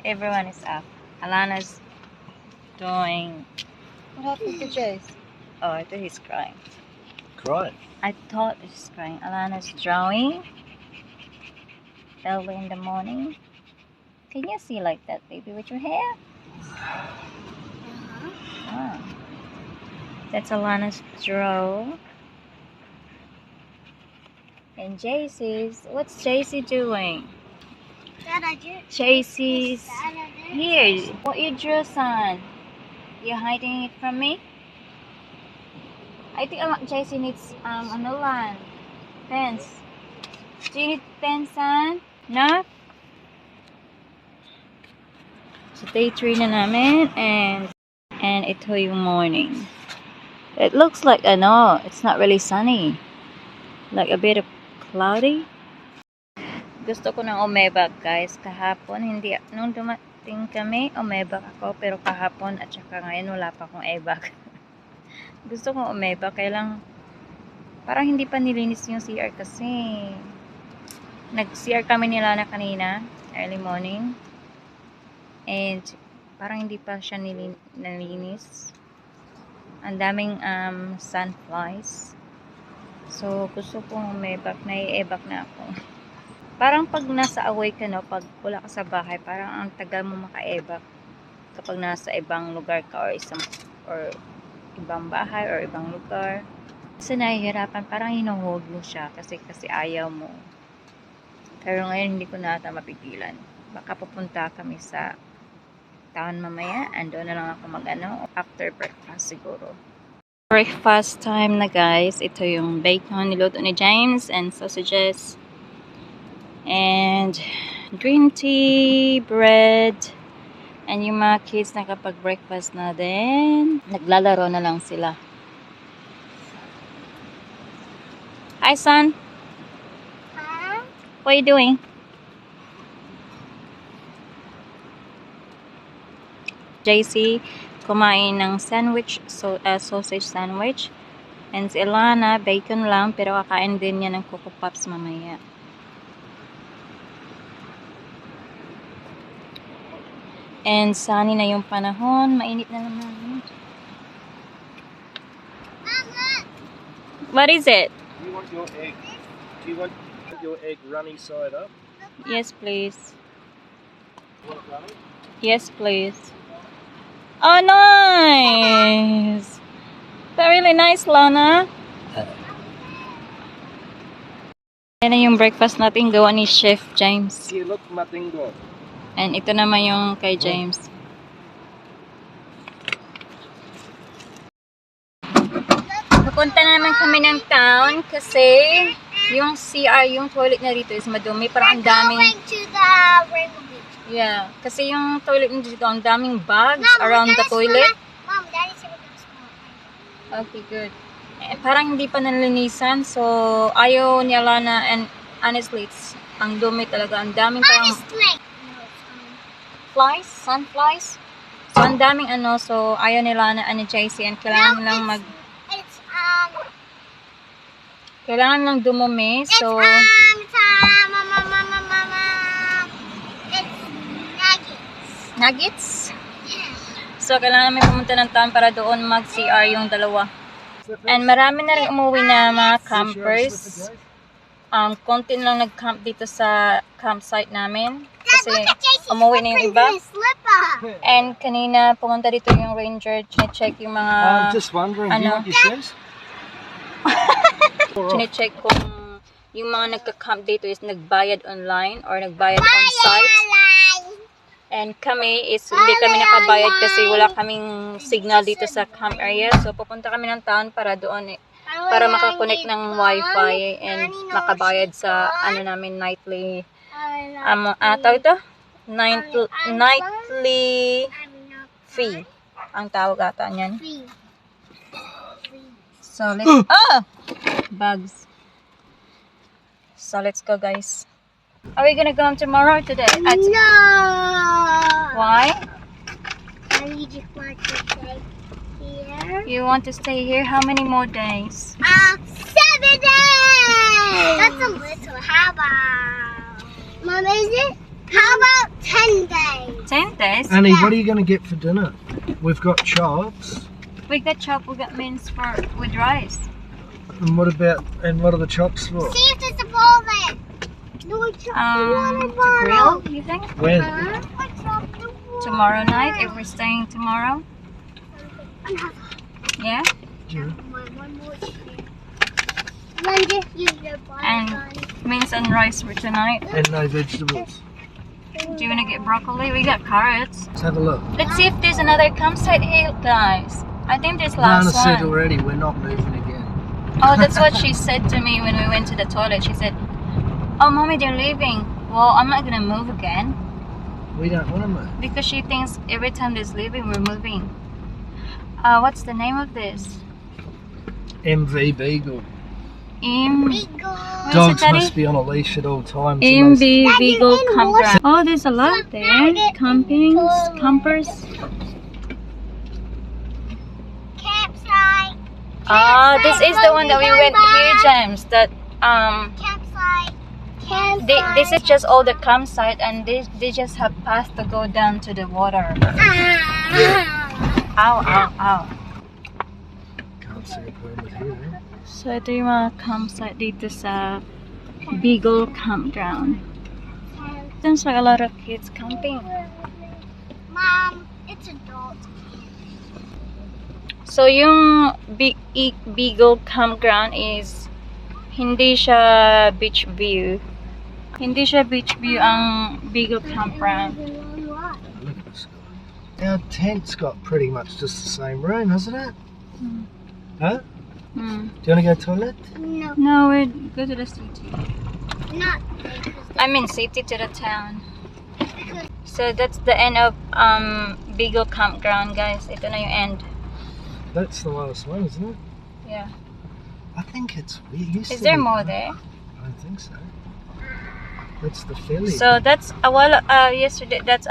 Everyone is up. Alana's doing... What happened to Jace? Oh, I thought he's crying. Crying? I thought he's crying. Alana's drawing early in the morning. Can you see like that, baby, with your hair? Wow. That's Alana's draw. And JC's, what's JC doing? JC's here. What you drew, son? You hiding it from me? I think JC needs ano lang, pens. Do you need pens, son? No? So day 3 na namin and ito yung morning. It looks like it's not really sunny. Like a bit of cloudy. Gusto ko ng umebak, guys. Kahapon, hindi, nung dumating kami, umebak ako. Pero kahapon at saka ngayon, wala pa akong ebak. Gusto kong umebak, kaya lang, parang hindi pa nilinis yung CR kasi. Nag-CR kami nila na kanina, early morning. And, parang hindi pa siya nalinis. Ang daming sunflies. So, gusto kong umebak, nai-ebak na ako. Parang pag nasa away ka, no, pag wala ka sa bahay, parang ang tagal mo maka-ebak kapag nasa ibang lugar ka or ibang bahay or ibang lugar. Kasi nahihirapan, parang hinuhold mo siya kasi ayaw mo. Pero ngayon hindi ko na ata mapigilan. Baka pupunta kami sa town mamaya and doon na lang ako after breakfast siguro. Breakfast time na, guys. Ito yung bacon niluto ni James and sausages. And green tea, bread. And yung mga kids nakapag-breakfast na din. Naglalaro na lang sila. Hi, son. Huh? What are you doing? JC kumain ng sandwich, sausage sandwich. And si Ilana, bacon lang, pero kakain din niya ng Coco Pops mamaya. And sunny na yung panahon, mainit na naman. What is it? Do you want your egg? Do you want your egg runny side up? Yes, please. You want it runny? Yes, please. Oh, nice! That really nice, Lana. Yan na yung breakfast natin gawa ni Chef James. Here, look, matingo. And ito naman yung kay James. Pupunta naman kami ng town kasi yung CR, yung toilet na dito is madumi. Parang ang daming... Going to the Rainbow Beach. Yeah, kasi yung toilet na dito, ang daming bags around the toilet. Mom, Daddy said we're gonna swim. Okay, good. Eh, parang hindi pa nalinisan, so ayaw ni Alana, and honestly, it's ang dumi talaga. Ang daming parang flies, sunflies. So, ang daming so ayaw ni Alana and ni JC, and kailangan lang kailangan lang dumumi, so it's nuggets. So, kailangan namin pumunta ng town para doon mag-CR yung dalawa. And marami na rin umuwi na mga campers. Konti lang nag-camp dito sa campsite namin. Kasi umuwi na yung iba. And kanina pumunta dito yung ranger, chine-check yung mga... I'm just wondering, do you want your shoes? Chine-check kung yung mga nagka-camp dito is nagbayad online or nagbayad on-site. And kami is hindi kami nakabayad kasi wala kaming signal dito sa camp area. So pupunta kami ng town para doon para makakonect ng wifi and makabayad sa namin nightly tawag ito? Nightly fee ang tawag ata niyan. So let's bugs. So let's go, guys. Are we gonna go home tomorrow or today? No! Why? I need you to stay here. You want to stay here? How many more days? 7 days! That's a little. How about... Mom, is it? How about 10 days? Potentes? Annie, what are you going to get for dinner? We've got chops. We got chop, we got mince with rice. And what are the chops for? See if there's a ball there. No, it's To grill, you think? When? Tomorrow night, if we're staying tomorrow? Yeah? Yeah. And mince and rice for tonight. And no vegetables. Do you want to get broccoli? We got carrots. Let's have a look. Let's see if there's another campsite here, guys. I think there's Nana last said one. already we're not moving again. Oh, that's what she said to me when we went to the toilet. She said, "Oh, mommy, they're leaving." Well, I'm not gonna move again We don't want to move. because she thinks every time there's leaving, we're moving. What's the name of this? MV Beagle. What is Dogs it, Daddy? must be on a leash at all times. MB Daddy, Beagle in Campground. Oh, there's a lot there. Campings, campers. Campsite. This is the one that we went here, James. That Campsite. Campsite. this is just all the campsite, and they just have path to go down to the water. Ow, ow, ow. Can't see a permit here. So ito yung mga campsite dito sa Beagle Campground. Seems like a lot of kids camping. Mom, it's adult. So yung Beagle Campground is hindi siya beach view. Hindi siya beach view ang Beagle Campground. Look at this guy. Our tent's got pretty much just the same room, hasn't it? Huh? Hmm. Do you want to go toilet? No, No, we go to the city. not. I mean city to the town. So that's the end of Beagle Campground, guys. Ito na yung end. That's the last one, isn't it? Yeah. I think it's weird. Is there more there? I don't think so. That's the ferry. So that's a while yesterday. That's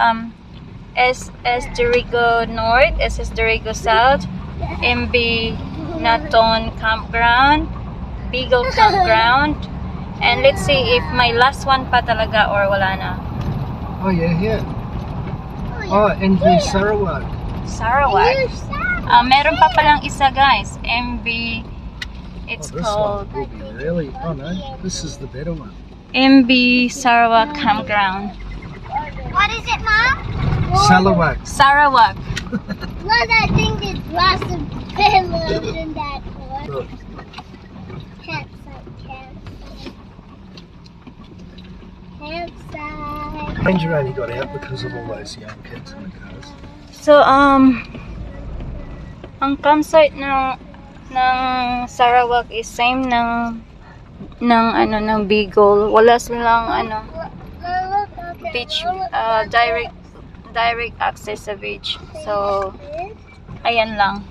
SS Dorigo North, SS Dorigo South, MB Naton Campground, Beagle Campground, and let's see if my last one pa talaga or wala na. Oh yeah, here. Oh, NV Sarawak. Sarawak. Meron pa palang isa, guys. MB. It's Oh, this called one will be really. Oh no, this is the better one. MB Sarawak Campground. What is it, Mom? Sarawak. Sarawak. Look, I think there's lots of pillows in that one. Look, Campsite, campsite. Campsite. Ranger only got out because of all those young kids in the cars. So, ang campsite ng Sarawak is same ng Beagle. Wala silang beach, direct access sa beach. So, ayan lang.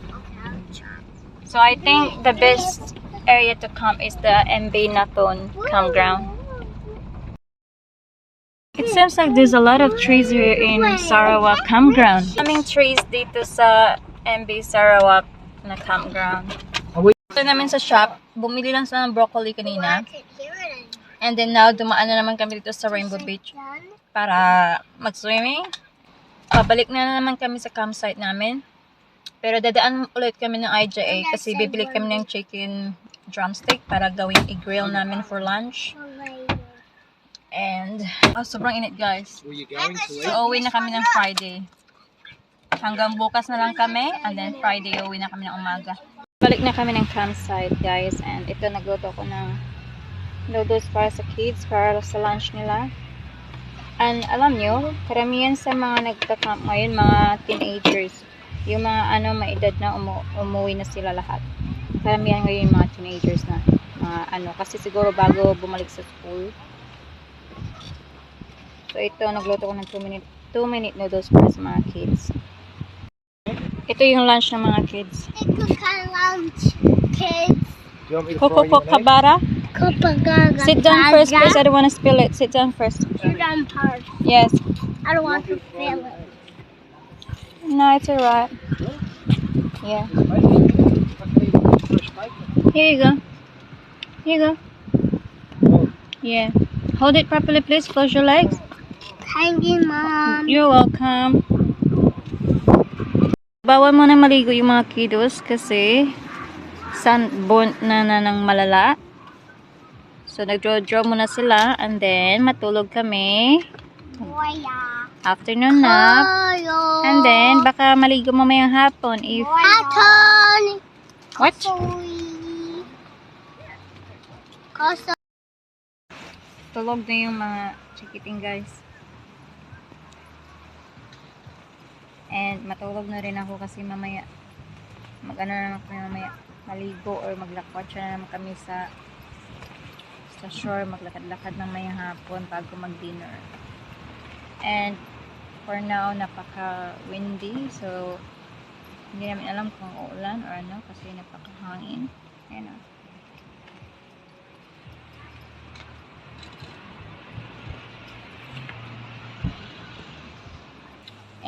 So, I think the best area to camp is the MB Naton campground. It seems like there's a lot of trees here in Sarawak campground. Kaming trees dito sa MB Sarawak na campground. Ito namin sa shop, bumili lang sila ng broccoli kanina. And then now, dumaan na naman kami dito sa Rainbow Beach para mag-swimming. Pabalik na naman kami sa campsite namin. Pero dadaan ulit kami ng IJA kasi bibili kami ng chicken drumstick para gawing i-grill namin for lunch. And, sobrang init, guys. Were you going to eat? So, uwi na kami ng Friday. Hanggang bukas na lang kami, and then Friday, uwi na kami ng umaga. Balik na kami ng campsite, guys. And ito, nagluto ko ng noodles para sa kids, para sa lunch nila. And alam nyo, karamihan sa mga nagka-camp ngayon, mga teenagers. Yung mga maedad na umuwi na sila lahat. Karamihan ngayon yung mga teenagers na. Kasi siguro bago bumalik sa school. So ito, nagluto ko ng 2-minute noodles para sa mga kids. Ito yung lunch ng mga kids. Ito ka lunch, kids. Do you want me to fry you an egg? Kabara. Kopagaga. Sit down first, please. I don't want to spill it. Sit down first. Sit down first. Yes. I don't want to feel it. No, it's alright. Yeah. Here you go. Here you go. Yeah. Hold it properly, please. Close your legs. Thank you, Mom. You're welcome. Bawal mo na maligo yung mga kiddos kasi sunburn na ng malala. So, nag-draw muna sila and then matulog kami. Afternoon nap. And then, baka maligo mamayang hapon if... Hapon! What? Tulog na yung mga chikiting guys. And matulog na rin ako kasi mamaya mag-ano na naman kami mamaya maligo or maglakwat na naman kami sa shore, maglakad-lakad ng mayang hapon bago mag-dinner. And for now, napaka-windy. So, hindi namin alam kung uulan or ano kasi napaka-hangin. Ayan o.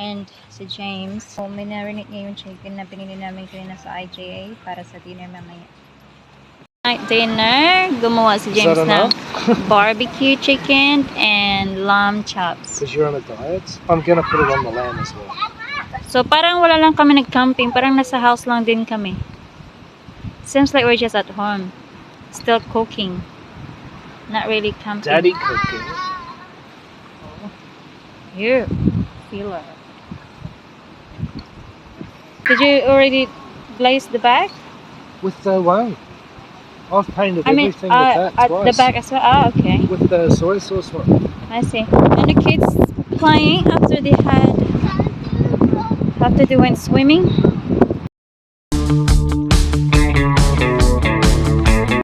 And si James, so may narinig niya yung chicken na pinili namin kanina sa IJA para sa dinner mamaya. Night dinner, gumawa si James that ng barbecue chicken and lamb chops. Because you're on a diet. I'm gonna put it on the lamb as well. So parang wala lang kami nag-camping, parang nasa house lang din kami. Seems like we're just at home, still cooking, not really camping. Daddy cooking. Here, feeler. Did you already glaze the back? With the wine. I've painted I mean, everything with that at twice. the back as well. Ah, okay. With the soy sauce one. I see. And the kids playing after they went swimming.